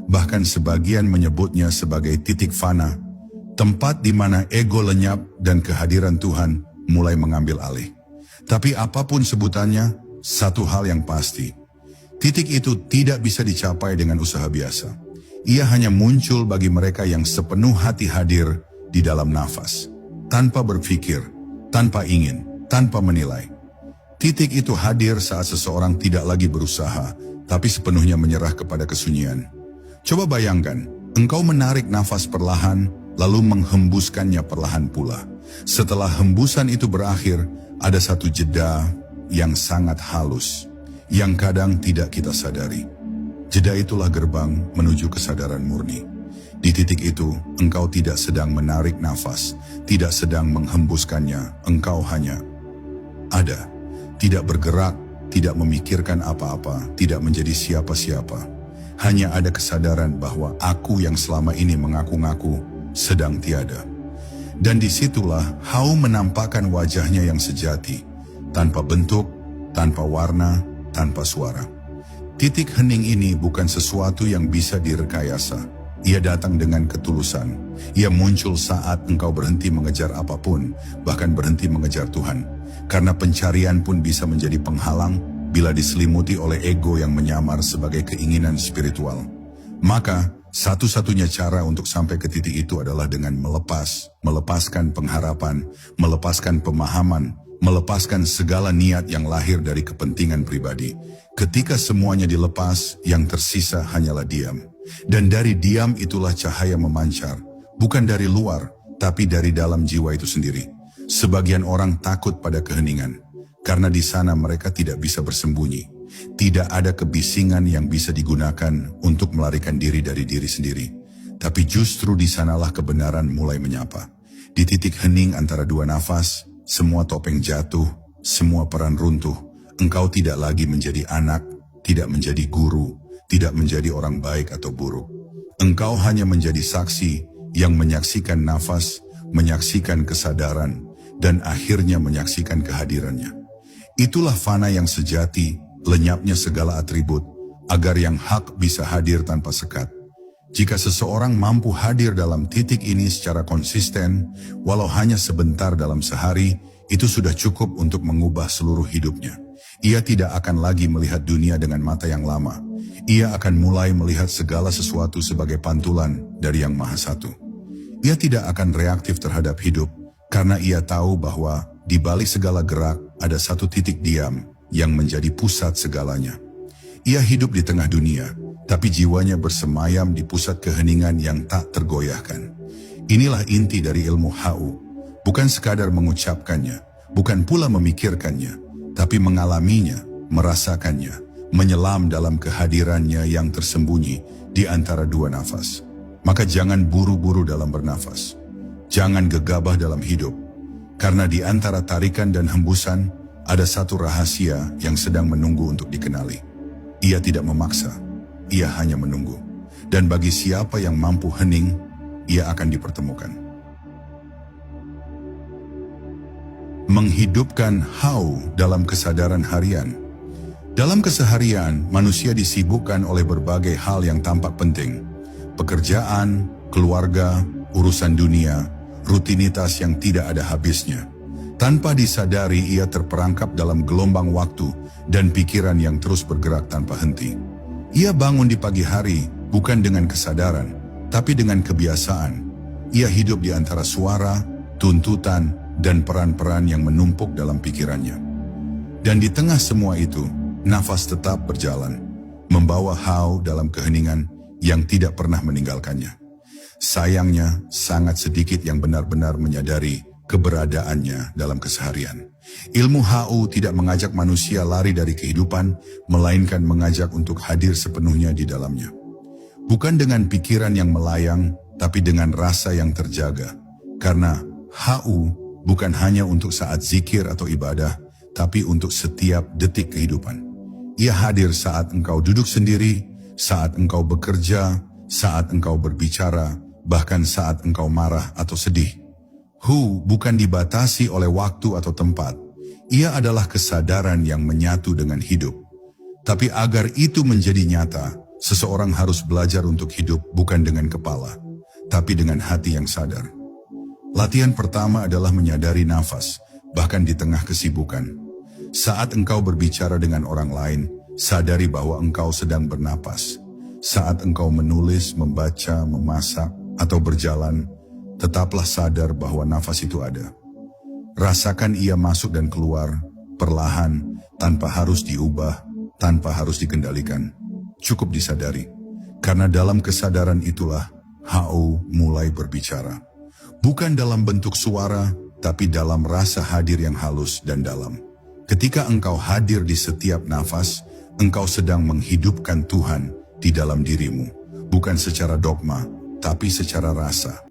Bahkan sebagian menyebutnya sebagai titik fana, tempat di mana ego lenyap dan kehadiran Tuhan mulai mengambil alih. Tapi apapun sebutannya, satu hal yang pasti, titik itu tidak bisa dicapai dengan usaha biasa. Ia hanya muncul bagi mereka yang sepenuh hati hadir di dalam nafas, tanpa berpikir, tanpa ingin, tanpa menilai. Titik itu hadir saat seseorang tidak lagi berusaha, tapi sepenuhnya menyerah kepada kesunyian. Coba bayangkan, engkau menarik nafas perlahan, lalu menghembuskannya perlahan pula. Setelah hembusan itu berakhir, ada satu jeda yang sangat halus, yang kadang tidak kita sadari. Jeda itulah gerbang menuju kesadaran murni. Di titik itu, engkau tidak sedang menarik nafas, tidak sedang menghembuskannya, engkau hanya ada. Tidak bergerak, tidak memikirkan apa-apa, tidak menjadi siapa-siapa. Hanya ada kesadaran bahwa aku yang selama ini mengaku-ngaku sedang tiada. Dan disitulah Hau menampakkan wajahnya yang sejati, tanpa bentuk, tanpa warna, tanpa suara. Titik hening ini bukan sesuatu yang bisa direkayasa. Ia datang dengan ketulusan. Ia muncul saat engkau berhenti mengejar apapun, bahkan berhenti mengejar Tuhan. Karena pencarian pun bisa menjadi penghalang bila diselimuti oleh ego yang menyamar sebagai keinginan spiritual. Maka, satu-satunya cara untuk sampai ke titik itu adalah dengan melepaskan pengharapan, melepaskan pemahaman, melepaskan segala niat yang lahir dari kepentingan pribadi. Ketika semuanya dilepas, yang tersisa hanyalah diam. Dan dari diam itulah cahaya memancar, bukan dari luar, tapi dari dalam jiwa itu sendiri. Sebagian orang takut pada keheningan, karena di sana mereka tidak bisa bersembunyi. Tidak ada kebisingan yang bisa digunakan untuk melarikan diri dari diri sendiri. Tapi justru di sanalah kebenaran mulai menyapa. Di titik hening antara dua nafas, semua topeng jatuh, semua peran runtuh. Engkau tidak lagi menjadi anak, tidak menjadi guru, tidak menjadi orang baik atau buruk. Engkau hanya menjadi saksi yang menyaksikan nafas, menyaksikan kesadaran, dan akhirnya menyaksikan kehadirannya. Itulah fana yang sejati, lenyapnya segala atribut, agar yang hak bisa hadir tanpa sekat. Jika seseorang mampu hadir dalam titik ini secara konsisten, walau hanya sebentar dalam sehari, itu sudah cukup untuk mengubah seluruh hidupnya. Ia tidak akan lagi melihat dunia dengan mata yang lama. Ia akan mulai melihat segala sesuatu sebagai pantulan dari Yang Maha Satu. Ia tidak akan reaktif terhadap hidup, karena ia tahu bahwa di balik segala gerak ada satu titik diam yang menjadi pusat segalanya. Ia hidup di tengah dunia, tapi jiwanya bersemayam di pusat keheningan yang tak tergoyahkan. Inilah inti dari ilmu Hau, bukan sekadar mengucapkannya, bukan pula memikirkannya, tapi mengalaminya, merasakannya, menyelam dalam kehadirannya yang tersembunyi di antara dua nafas. Maka jangan buru-buru dalam bernafas. Jangan gegabah dalam hidup, karena di antara tarikan dan hembusan ada satu rahasia yang sedang menunggu untuk dikenali. Ia tidak memaksa, ia hanya menunggu. Dan bagi siapa yang mampu hening, ia akan dipertemukan. Menghidupkan Hau dalam kesadaran harian. Dalam keseharian, manusia disibukkan oleh berbagai hal yang tampak penting. Pekerjaan, keluarga, urusan dunia, rutinitas yang tidak ada habisnya. Tanpa disadari ia terperangkap dalam gelombang waktu dan pikiran yang terus bergerak tanpa henti. Ia bangun di pagi hari bukan dengan kesadaran, tapi dengan kebiasaan. Ia hidup di antara suara, tuntutan, dan peran-peran yang menumpuk dalam pikirannya. Dan di tengah semua itu, nafas tetap berjalan, membawa Hau dalam keheningan yang tidak pernah meninggalkannya. Sayangnya, sangat sedikit yang benar-benar menyadari keberadaannya dalam keseharian. Ilmu Hau tidak mengajak manusia lari dari kehidupan, melainkan mengajak untuk hadir sepenuhnya di dalamnya. Bukan dengan pikiran yang melayang, tapi dengan rasa yang terjaga. Karena Hau bukan hanya untuk saat zikir atau ibadah, tapi untuk setiap detik kehidupan. Ia hadir saat engkau duduk sendiri, saat engkau bekerja, saat engkau berbicara, bahkan saat engkau marah atau sedih. Hu bukan dibatasi oleh waktu atau tempat. Ia adalah kesadaran yang menyatu dengan hidup. Tapi agar itu menjadi nyata, Seseorang harus belajar untuk hidup bukan dengan kepala, tapi dengan hati yang sadar. Latihan pertama adalah menyadari nafas, bahkan di tengah kesibukan. Saat engkau berbicara dengan orang lain, sadari bahwa engkau sedang bernapas. Saat engkau menulis, membaca, memasak, atau berjalan, tetaplah sadar bahwa nafas itu ada. Rasakan ia masuk dan keluar, perlahan, tanpa harus diubah, tanpa harus dikendalikan. Cukup disadari, karena dalam kesadaran itulah HO mulai berbicara. Bukan dalam bentuk suara, tapi dalam rasa hadir yang halus dan dalam. Ketika engkau hadir di setiap nafas, engkau sedang menghidupkan Tuhan di dalam dirimu, bukan secara dogma, tapi secara rasa.